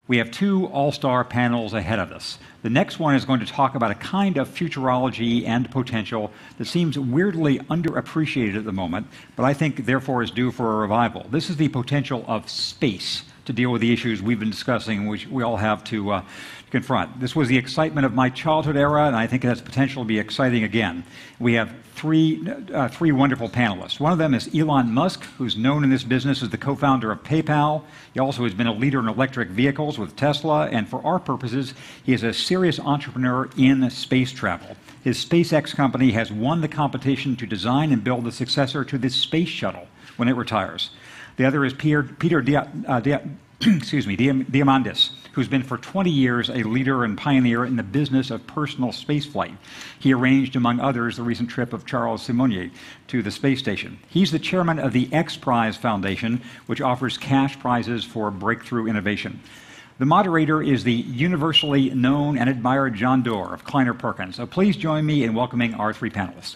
We have two all-star panels ahead of us. The next one is going to talk about a kind of futurology and potential that seems weirdly underappreciated at the moment, but I think therefore is due for a revival. This is the potential of space to deal with the issues we've been discussing, which we all have to confront. This was the excitement of my childhood era, and I think it has potential to be exciting again. We have three wonderful panelists. One of them is Elon Musk, who's known in this business as the co-founder of PayPal. He also has been a leader in electric vehicles with Tesla, and for our purposes, he is a serious entrepreneur in space travel. His SpaceX company has won the competition to design and build the successor to the space shuttle when it retires. The other is Peter Diamandis, who's been for 20 years a leader and pioneer in the business of personal spaceflight. He arranged, among others, the recent trip of Charles Simonyi to the space station. He's the chairman of the X Prize Foundation, which offers cash prizes for breakthrough innovation. The moderator is the universally known and admired John Doerr of Kleiner Perkins. So please join me in welcoming our three panelists.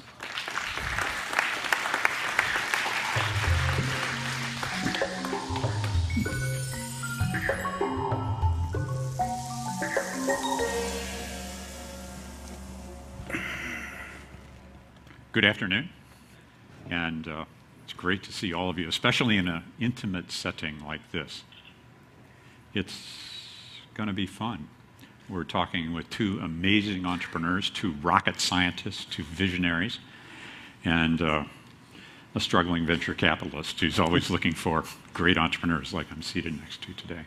Good afternoon, and it's great to see all of you, especially in an intimate setting like this. It's going to be fun. We're talking with two amazing entrepreneurs, two rocket scientists, two visionaries, and a struggling venture capitalist who's always looking for great entrepreneurs like I'm seated next to today.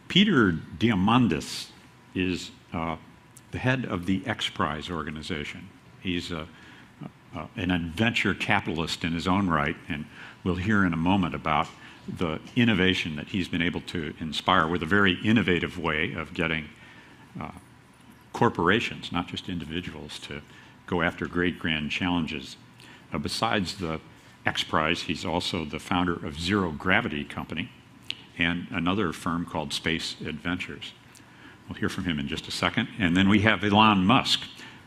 Peter Diamandis is the head of the X Prize organization. He's an adventure capitalist in his own right, and we'll hear in a moment about the innovation that he's been able to inspire with a very innovative way of getting corporations, not just individuals, to go after great grand challenges. Besides the X Prize, he's also the founder of Zero Gravity Company and another firm called Space Adventures. We'll hear from him in just a second. And then we have Elon Musk,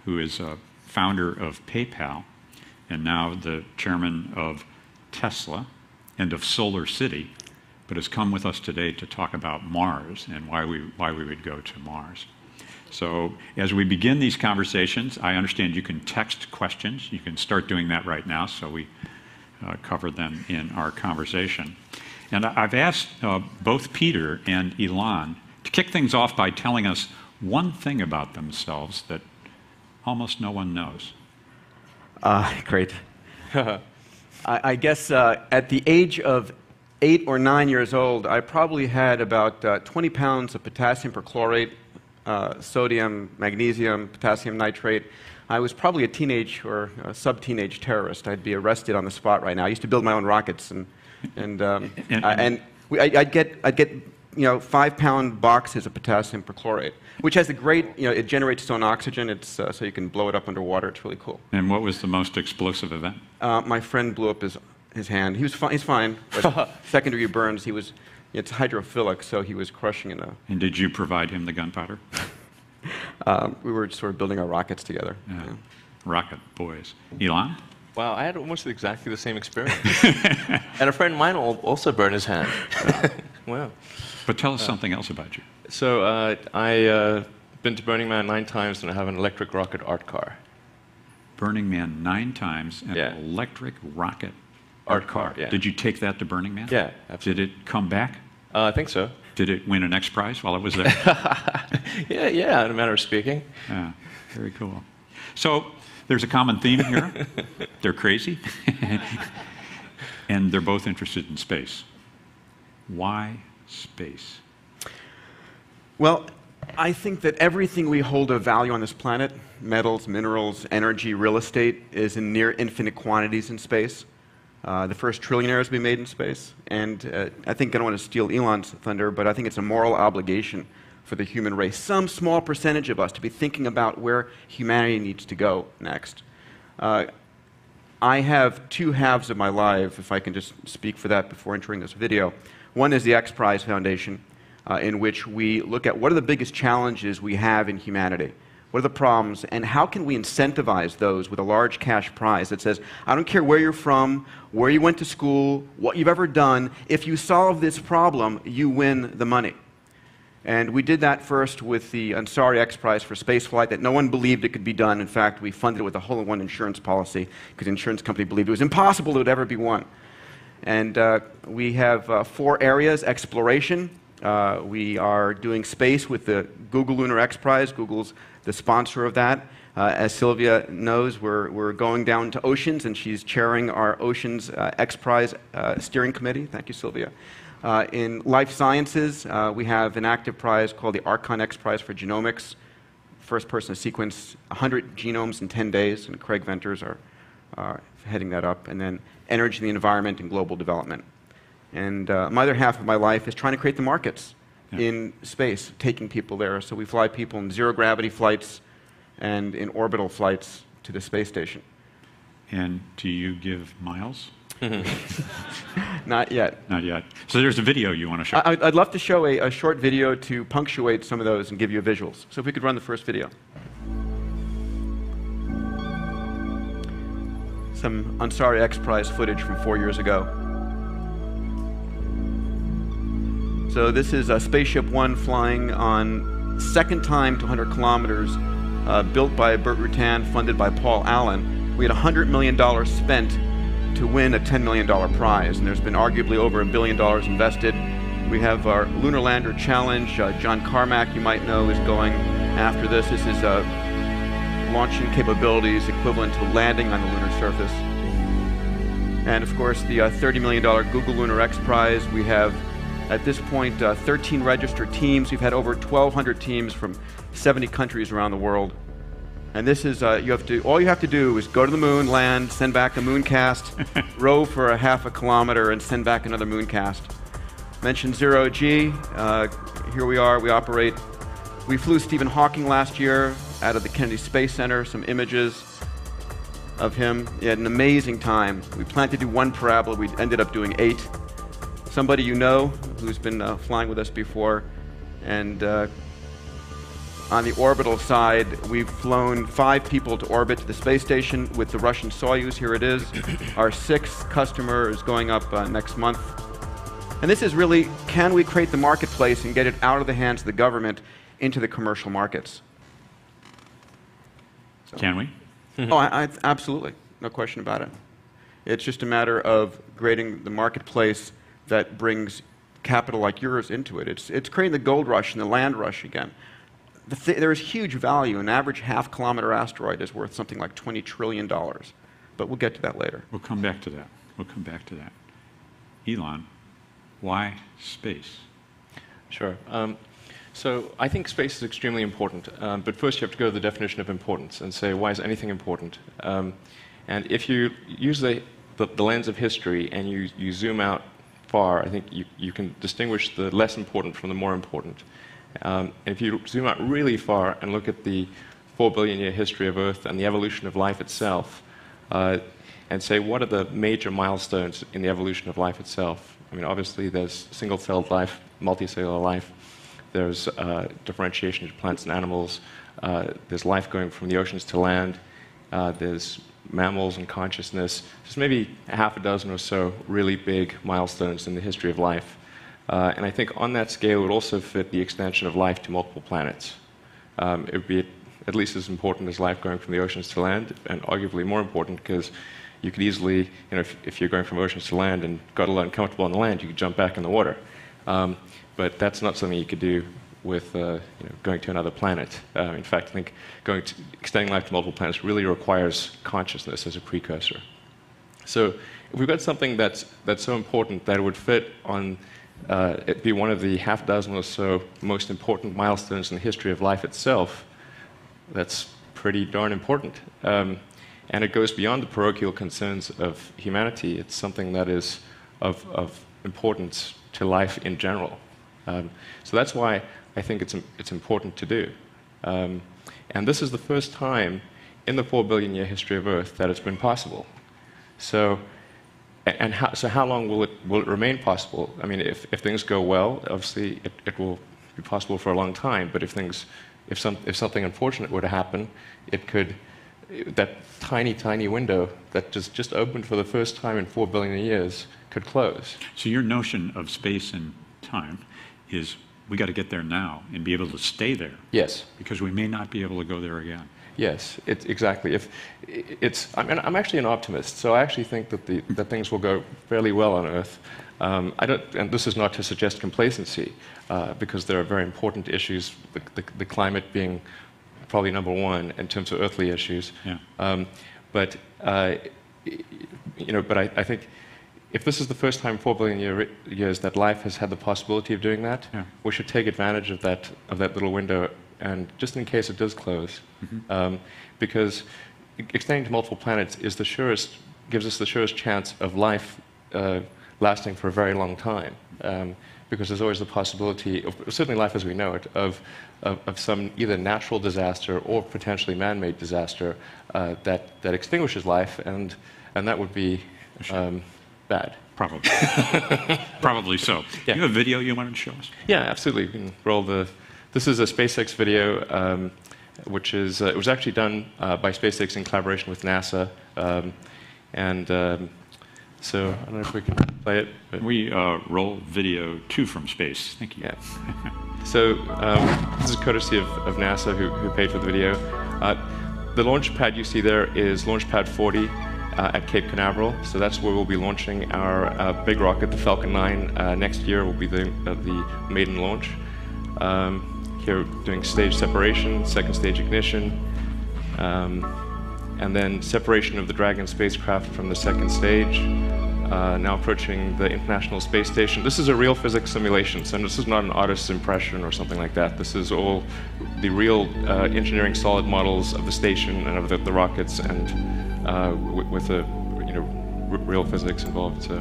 who is a founder of PayPal and now the chairman of Tesla and of Solar City, but has come with us today to talk about Mars and why we would go to Mars. So as we begin these conversations, I understand you can text questions. You can start doing that right now, so we cover them in our conversation. And I've asked both Peter and Elon to kick things off by telling us one thing about themselves that almost no one knows. Great. I guess at the age of 8 or 9 years old, I probably had about 20 pounds of potassium perchlorate, sodium, magnesium, potassium nitrate. I was probably a teenage or a sub-teenage terrorist. I'd be arrested on the spot right now. I used to build my own rockets, I'd get 5-pound boxes of potassium perchlorate, which has a great, it generates its own oxygen. It's so you can blow it up underwater. It's really cool. And what was the most explosive event? My friend blew up his hand. He's fine, but second-degree burns. It's hydrophilic, so he was crushing in a... And did you provide him the gunpowder? We were sort of building our rockets together. Yeah. Rocket boys. Elon? Wow, I had almost exactly the same experience. And a friend of mine also burned his hand. Wow. But tell us something else about you. So I've been to Burning Man 9 times, and I have an electric rocket art car. Burning Man 9 times, and an electric rocket art car. Yeah. Did you take that to Burning Man? Yeah, absolutely. Did it come back? I think so. Did it win an X Prize while it was there? yeah, in a manner of speaking. Yeah, very cool. So there's a common theme here. They're crazy, and they're both interested in space. Why space? Well, I think that everything we hold of value on this planet, metals, minerals, energy, real estate, is in near infinite quantities in space. The first trillionaires will be made in space. And I think I don't want to steal Elon's thunder, but I think it's a moral obligation for the human race, some small percentage of us, to be thinking about where humanity needs to go next. I have two halves of my life, if I can just speak for that before entering this video. One is the X Prize Foundation, in which we look at what are the biggest challenges we have in humanity. What are the problems? And how can we incentivize those with a large cash prize that says, I don't care where you're from, where you went to school, what you've ever done, if you solve this problem, you win the money. And we did that first with the Ansari X Prize for spaceflight that no one believed it could be done. In fact, we funded it with a hole-in-one insurance policy because the insurance company believed it was impossible it would ever be won. And we have 4 areas: exploration. We are doing space with the Google Lunar X Prize. Google's the sponsor of that. As Sylvia knows, we're going down to oceans, and she's chairing our Oceans X Prize steering committee. Thank you, Sylvia. In life sciences, we have an active prize called the Archon X Prize for genomics. First person to sequence 100 genomes in 10 days, and Craig Venters are heading that up. And then energy, the environment, and global development. And my other half of my life is trying to create the markets in space, taking people there. So we fly people in zero-gravity flights and in orbital flights to the space station. And do you give miles? Not yet. Not yet. So there's a video you want to show. I'd love to show a short video to punctuate some of those and give you visuals. So if we could run the first video. Some Ansari X Prize footage from 4 years ago. So this is Spaceship One flying on second time to 100 kilometers, built by Burt Rutan, funded by Paul Allen. We had $100 million spent to win a $10 million prize, and there's been arguably over $1 billion invested. We have our Lunar Lander Challenge. John Carmack, you might know, is going after this. This is launching capabilities equivalent to landing on the lunar surface. And of course, the $30 million Google Lunar X Prize. We have, at this point, 13 registered teams. We've had over 1,200 teams from 70 countries around the world. And this is, all you have to do is go to the moon, land, send back a mooncast, row for a half a kilometer, and send back another mooncast. Mentioned Zero G. Here we are. We operate. We flew Stephen Hawking last year out of the Kennedy Space Center. Some images of him. He had an amazing time. We planned to do 1 parabola. We ended up doing 8. Somebody you know who's been flying with us before. And on the orbital side, we've flown 5 people to orbit to the space station with the Russian Soyuz. Here it is. Our 6th customer is going up next month. And this is really, can we create the marketplace and get it out of the hands of the government into the commercial markets? So. Can we? Oh, absolutely. No question about it. It's just a matter of creating the marketplace that brings capital like yours into it. It's creating the gold rush and the land rush again. There is huge value. An average half-kilometer asteroid is worth something like $20 trillion. But we'll get to that later. We'll come back to that. We'll come back to that. Elon, why space? Sure. So I think space is extremely important. But first you have to go to the definition of importance and say, why is anything important? And if you use the lens of history and you zoom out far, I think you can distinguish the less important from the more important. And if you zoom out really far and look at the 4 billion year history of Earth and the evolution of life itself, and say, what are the major milestones in the evolution of life itself? I mean, obviously, there's single-celled life, multicellular life. There's differentiation of plants and animals. There's life going from the oceans to land. There's mammals and consciousness. There's maybe half a dozen or so really big milestones in the history of life. And I think on that scale, it would also fit the expansion of life to multiple planets. It would be at least as important as life going from the oceans to land, and arguably more important because you could easily, if you're going from oceans to land and got a little uncomfortable on the land, you could jump back in the water. But that's not something you could do with going to another planet. In fact, I think extending life to multiple planets really requires consciousness as a precursor. So if we've got something that's so important that it would fit on, it'd be one of the half dozen or so most important milestones in the history of life itself, that's pretty darn important. And it goes beyond the parochial concerns of humanity. It's something that is of importance to life in general. So that's why I think it's important to do. And this is the first time in the 4 billion year history of Earth that it's been possible. So how long will it remain possible? I mean, if things go well, obviously it will be possible for a long time. But if things if something unfortunate were to happen, that tiny window that just opened for the first time in 4 billion years could close. So your notion of space and time is we got to get there now and be able to stay there. Yes. Because we may not be able to go there again. Yes, exactly. I'm actually an optimist, so I actually think that things will go fairly well on Earth. And this is not to suggest complacency, because there are very important issues, the climate being probably number one in terms of earthly issues. Yeah. But I think if this is the first time in 4 billion years that life has had the possibility of doing that, yeah, we should take advantage of that little window, and just in case it does close, because extending to multiple planets gives us the surest chance of life lasting for a very long time, because there's always the possibility, certainly life as we know it, of some either natural disaster or potentially man-made disaster that extinguishes life, and that would be bad. Probably. Probably so. Yeah. You have a video you wanted to show us? Yeah, absolutely. You can roll this is a SpaceX video, which is it was actually done by SpaceX in collaboration with NASA, so I don't know if we can play it. But We roll video 2 from space. Thank you. yeah. So this is courtesy of NASA, who paid for the video. The launch pad you see there is Launch Pad 40 at Cape Canaveral. So that's where we'll be launching our big rocket, the Falcon 9. Next year will be the maiden launch. Here doing stage separation, second stage ignition, and then separation of the Dragon spacecraft from the second stage. Now approaching the International Space Station. This is a real physics simulation, so this is not an artist's impression or something like that. This is all the real engineering solid models of the station and of the rockets, and with real physics involved. So.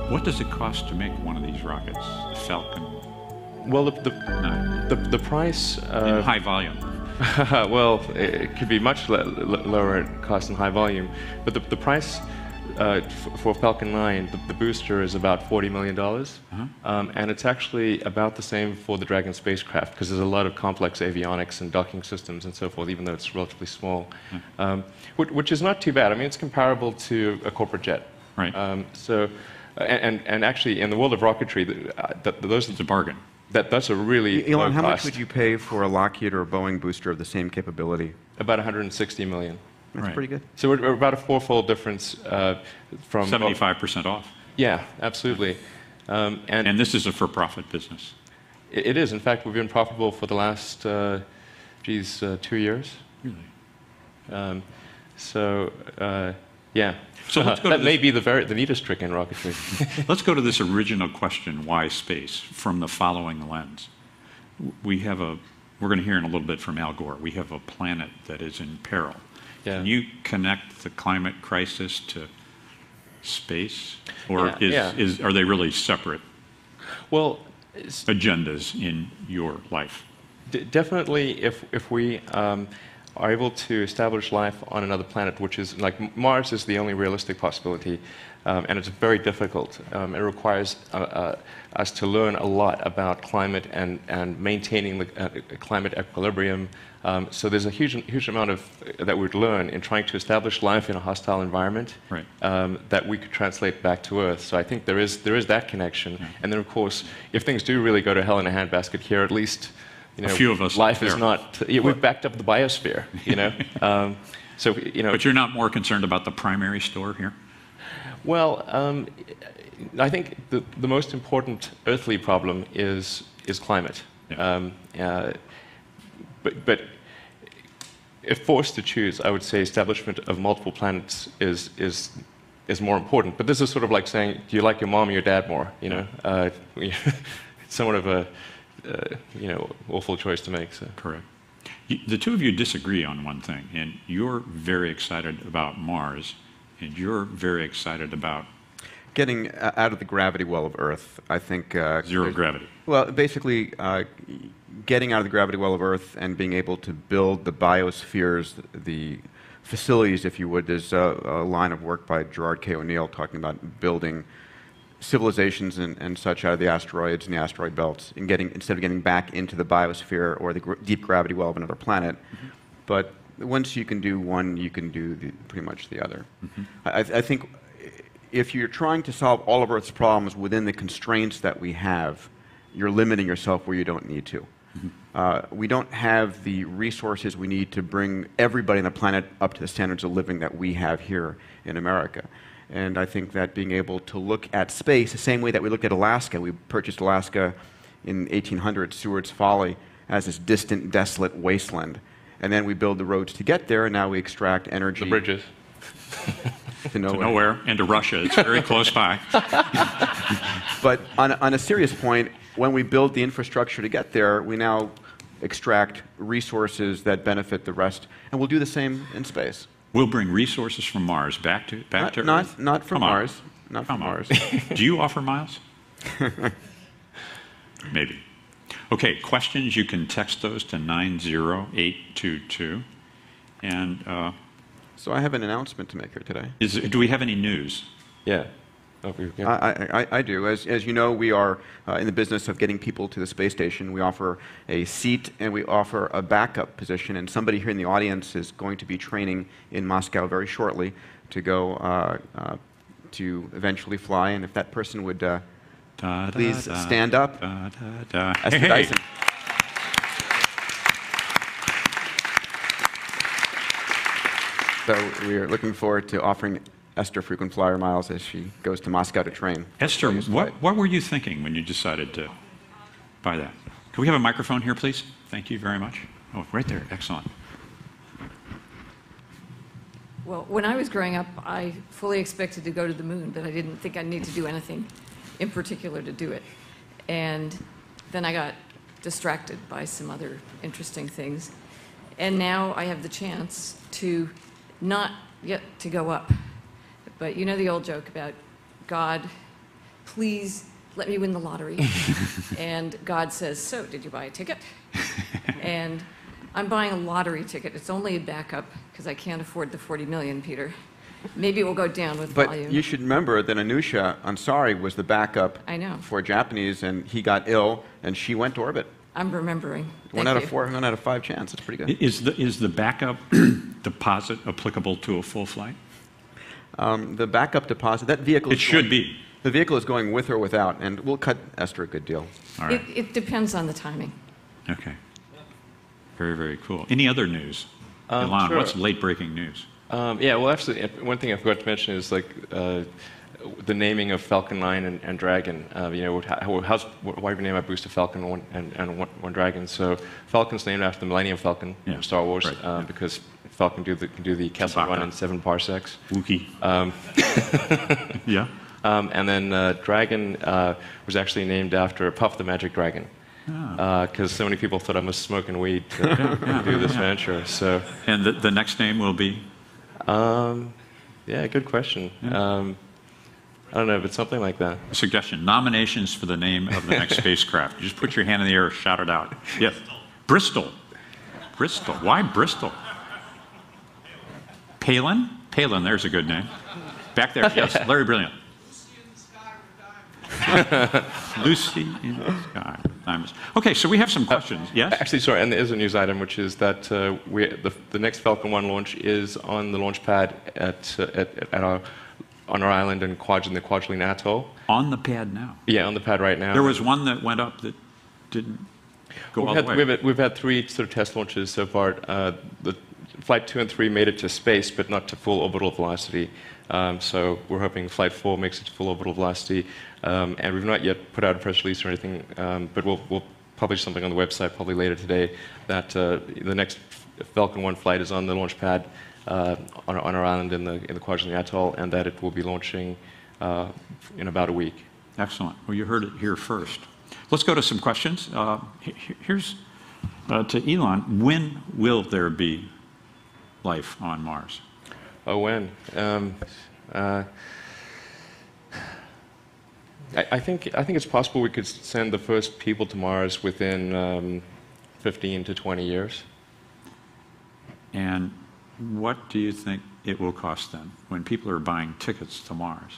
What does it cost to make one of these rockets, the Falcon? Well, the price in high volume. well, it could be much lower cost in high volume, but the price for Falcon 9, the booster, is about $40 million, and it's actually about the same for the Dragon spacecraft, because there's a lot of complex avionics and docking systems and so forth, even though it's relatively small, which is not too bad. I mean, it's comparable to a corporate jet. Right. And actually, in the world of rocketry, It's a bargain. That's a really Elon, low how much cost. would you pay for a Lockheed or a Boeing booster of the same capability? About 160 million. That's Right. pretty good. So we're about a fourfold difference from 75% off. Yeah, absolutely. And this is a for-profit business. It is. In fact, we've been profitable for the last 2 years. Really? Yeah. So let's go that to may be the neatest trick in rocketry. Let's go to this original question, why space, from the following lens. We're going to hear in a little bit from Al Gore, we have a planet that is in peril. Yeah. Can you connect the climate crisis to space? Or are they really separate Well, agendas in your life? definitely if we are able to establish life on another planet, which is like Mars is the only realistic possibility, and it's very difficult. It requires us to learn a lot about climate and maintaining the climate equilibrium. So there's a huge amount that we'd learn in trying to establish life in a hostile environment, Right. that we could translate back to Earth. So I think there is that connection. Yeah. And then of course, if things do really go to hell in a handbasket here, at least a few of us life is there. not. We've backed up the biosphere, But you're not more concerned about the primary store here? Well, I think the most important earthly problem is climate. Yeah. But if forced to choose, I would say establishment of multiple planets is more important. But this is sort of like saying, do you like your mom or your dad more? It's somewhat of a awful choice to make. So. Correct. The two of you disagree on one thing, and you're very excited about Mars, and you're very excited about Getting out of the gravity well of Earth, I think. zero gravity. Well, basically, getting out of the gravity well of Earth and being able to build the biospheres, the facilities, if you would. There's a line of work by Gerard K. O'Neill talking about building civilizations and such out of the asteroids and the asteroid belts, and instead of getting back into the biosphere or the deep gravity well of another planet. But once you can do one, you can do pretty much the other. I think if you're trying to solve all of Earth's problems within the constraints that we have, you're limiting yourself where you don't need to. We don't have the resources we need to bring everybody on the planet up to the standards of living that we have here in America. And I think that being able to look at space the same way that we looked at Alaska, we purchased Alaska in 1800, Seward's Folly, as this distant, desolate wasteland. And then we build the roads to get there, and now we extract energy. The bridges. To nowhere. To nowhere, and to Russia. It's very close by. But on a serious point, when we build the infrastructure to get there, we now extract resources that benefit the rest, and we'll do the same in space. We'll bring resources from Mars back to Earth. Not from Mars. Not from Come on. Mars. Do you offer miles? Maybe. Okay, questions, you can text those to 90822. And So I have an announcement to make here today. do we have any news? Yeah. I do. As you know, we are in the business of getting people to the space station. We offer a seat and we offer a backup position. And somebody here in the audience is going to be training in Moscow very shortly to go to eventually fly. And if that person would please stand up. Esther Hey. Dyson. So we are looking forward to offering Esther frequent flyer miles as she goes to Moscow to train. Esther, what were you thinking when you decided to buy that? Can we have a microphone here, please? Thank you very much. Oh, right there. Excellent. Well, when I was growing up, I fully expected to go to the moon, but I didn't think I'd need to do anything in particular to do it. And then I got distracted by some other interesting things. And now I have the chance to not get to go up. But you know the old joke about God, please let me win the lottery. And God says, so did you buy a ticket? And I'm buying a lottery ticket. It's only a backup because I can't afford the 40 million, Peter. Maybe it will go down with volume. But you should remember that Anusha Ansari was the backup for Japanese, and he got ill, and she went to orbit. I'm remembering. One out of 5 chance. It's pretty good. Is the backup deposit applicable to a full flight? The backup deposit, that vehicle. It should be. The vehicle is going with or without, and we'll cut Esther a good deal. All right. It depends on the timing. Okay. Very, very cool. Any other news? Elon, sure. what's late-breaking news? Yeah, well, actually, one thing I forgot to mention is like the naming of Falcon 9 and Dragon. You know, why we name our booster Falcon 1 and one Dragon? So Falcon's named after the Millennium Falcon from Star Wars, right. Because Falcon can do the Kessel Run in 7 parsecs. Wookie. Yeah. And then Dragon was actually named after Puff the Magic Dragon. Because so many people thought I was smoking weed to do this venture. So. And the next name will be? Yeah, good question. Yeah. I don't know, but something like that. A suggestion, nominations for the name of the next spacecraft. You just put your hand in the air, shout it out. Yes. Bristol. Bristol. Why Bristol? Palin? Palin, there's a good name. Back there, yes, Larry Brilliant. Lucy in the sky. Okay, so we have some questions. Yes? Actually, sorry, and there is a news item, which is that the next Falcon 1 launch is on the launch pad on our island in the Kwajalein Atoll. On the pad now? Yeah, on the pad right now. There was one that went up that didn't go all the way. We've had 3 sort of test launches so far. The Flight 2 and 3 made it to space, but not to full orbital velocity. So we're hoping Flight 4 makes it to full orbital velocity. And we've not yet put out a press release or anything, but we'll publish something on the website probably later today that the next Falcon 1 flight is on the launch pad on our island in the Kwajalein Atoll, and that it will be launching in about a week. Excellent. Well, you heard it here first. Let's go to some questions. Here's to Elon. When will there be life on Mars? Oh, when? I think it's possible we could send the first people to Mars within 15 to 20 years. And what do you think it will cost then when people are buying tickets to Mars?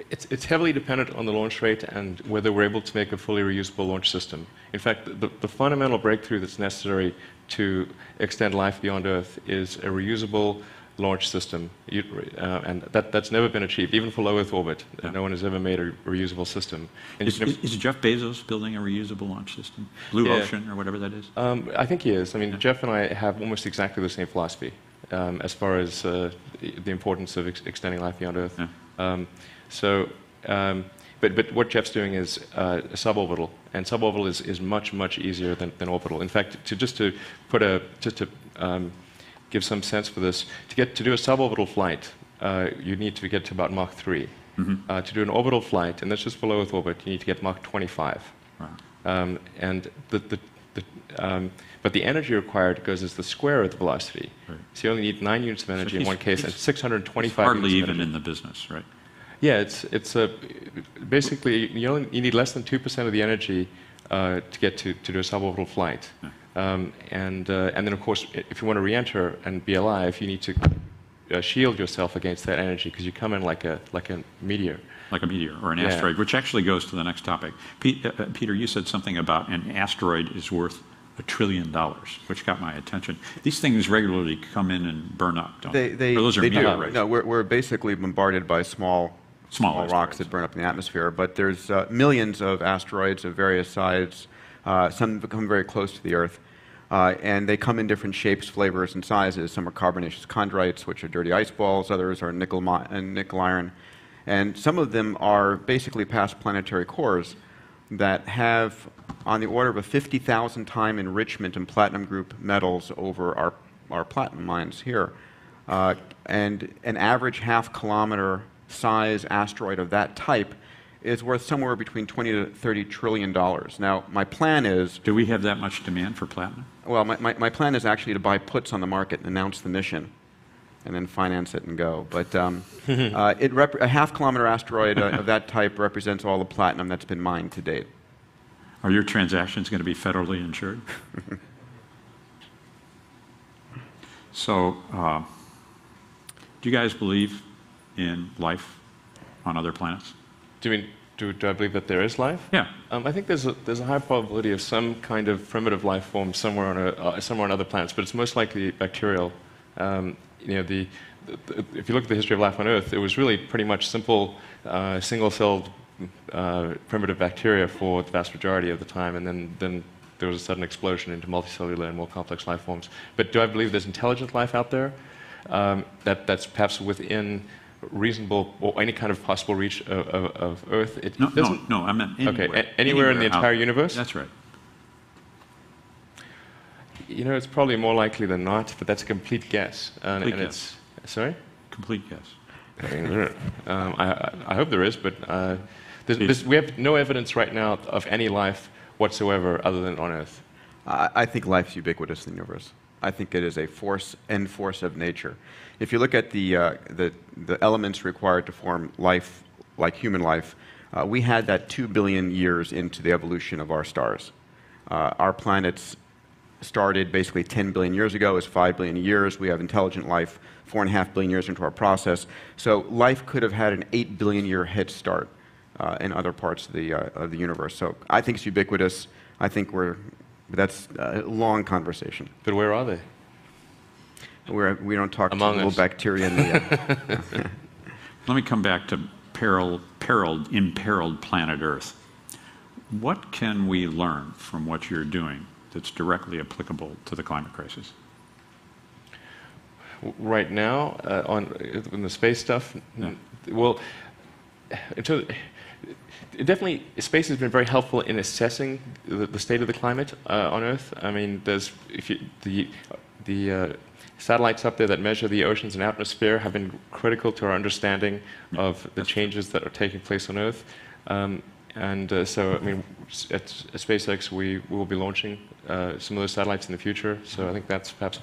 It's heavily dependent on the launch rate and whether we're able to make a fully reusable launch system. In fact, the fundamental breakthrough that's necessary to extend life beyond Earth is a reusable launch system, and that's never been achieved, even for low Earth orbit. Yeah. No one has ever made a reusable system. And Is Jeff Bezos building a reusable launch system? Blue Yeah. Ocean or whatever that is? I think he is. I mean, Jeff and I have almost exactly the same philosophy as far as the importance of extending life beyond Earth. Yeah. But what Jeff's doing is suborbital, and suborbital is much easier than orbital. In fact, to give some sense for this, to do a suborbital flight, you need to get to about Mach 3. Mm-hmm. To do an orbital flight, and that's just below Earth orbit, you need to get Mach 25. Wow. But the energy required goes as the square of the velocity. Right. So you only need 9 units of energy in one case and 625 hardly units of even energy. in the business, right? Yeah, it's basically you need less than 2% of the energy to get to do a suborbital flight. Yeah. And then, of course, if you want to re-enter and be alive, you need to shield yourself against that energy because you come in like a meteor. Like a meteor or an Yeah. asteroid, which actually goes to the next topic. Peter, you said something about an asteroid is worth $1 trillion, which got my attention. These things regularly come in and burn up, don't they? Or those are they do. meteorites. No, we're basically bombarded by small rocks asteroids. that burn up in the atmosphere. But there's millions of asteroids of various sizes. Some become very close to the Earth. And they come in different shapes, flavors, and sizes. Some are carbonaceous chondrites, which are dirty ice balls. Others are nickel iron. And some of them are basically past planetary cores that have on the order of a 50,000 time enrichment in platinum group metals over our platinum mines here. And an average half-kilometer size asteroid of that type is worth somewhere between $20 to $30 trillion. Now, my plan is... Do we have that much demand for platinum? Well, my plan is actually to buy puts on the market and announce the mission and then finance it and go. But a half-kilometer asteroid of that type represents all the platinum that's been mined to date. Are your transactions going to be federally insured? So, do you guys believe in life on other planets? Do you mean, do I believe that there is life? Yeah. I think there's a high probability of some kind of primitive life form somewhere on other planets, but it's most likely bacterial. If you look at the history of life on Earth, it was really pretty much simple, single-celled primitive bacteria for the vast majority of the time, and then there was a sudden explosion into multicellular and more complex life forms. But do I believe there's intelligent life out there that's perhaps within reasonable or any kind of possible reach of Earth? No, I meant anywhere. Okay, anywhere in the entire universe? That's right. You know, it's probably more likely than not, but that's a complete guess. Complete guess. Sorry? Complete guess. I hope there is, but we have no evidence right now of any life whatsoever other than on Earth. I think life's ubiquitous in the universe. I think it is a force of nature. If you look at the elements required to form life, like human life, we had that 2 billion years into the evolution of our stars. Our planets started basically 10 billion years ago. It's 5 billion years. We have intelligent life 4.5 billion years into our process. So life could have had an 8 billion year head start in other parts of the universe. So I think it's ubiquitous. I think that's a long conversation. But where are they? We don't talk Among to little us. bacteria in the... Let me come back to imperiled planet Earth. What can we learn from what you're doing that's directly applicable to the climate crisis? Right now, in the space stuff, Yeah. well, definitely space has been very helpful in assessing the state of the climate on Earth. I mean, the satellites up there that measure the oceans and atmosphere have been critical to our understanding of the changes that are taking place on Earth. So, I mean, at SpaceX, we will be launching some of those satellites in the future. So I think that's perhaps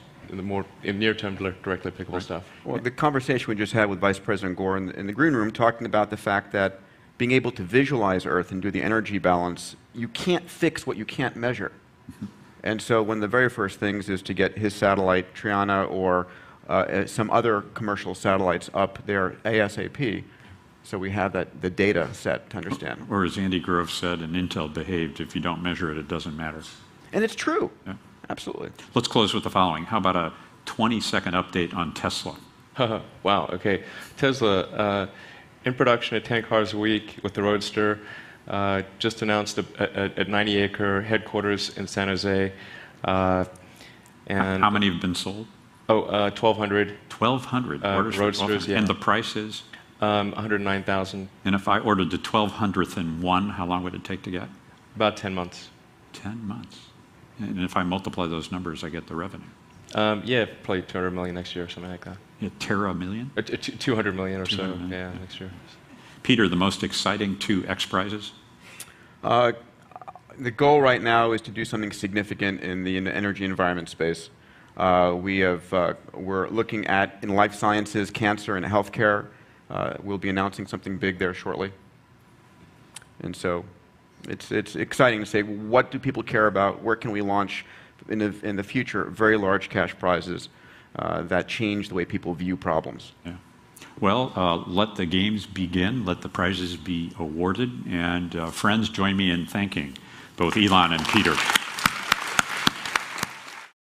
in near term directly applicable stuff. Well, the conversation we just had with Vice President Gore in the green room, talking about the fact that being able to visualize Earth and do the energy balance, you can't fix what you can't measure. And so one of the very first things is to get his satellite, Triana, or some other commercial satellites up there ASAP So we have the data set to understand. Or as Andy Grove said, and Intel behaved, if you don't measure it, it doesn't matter. And it's true. Yeah. Absolutely. Let's close with the following. How about a 20-second update on Tesla? Wow, okay. Tesla, in production at 10 cars a week with the Roadster, just announced a 90-acre headquarters in San Jose. And how many have been sold? 1,200. 1,200 orders for Roadsters, 1,200. yeah. And the price is? 109,000. And if I ordered the 1,200th in one, how long would it take to get? About 10 months. 10 months. And if I multiply those numbers, I get the revenue. Yeah, probably 200 million next year or something like that. Yeah, Tera million? 200 million or 200 so, million, yeah, yeah. next year. Peter, the most exciting 2 X Prizes? The goal right now is to do something significant in the energy environment space. We're looking at, in life sciences, cancer, and healthcare. We'll be announcing something big there shortly. And so it's exciting to say, what do people care about? Where can we launch in the future very large cash prizes that change the way people view problems? Yeah. Well, let the games begin. Let the prizes be awarded. And friends, join me in thanking both Elon and Peter.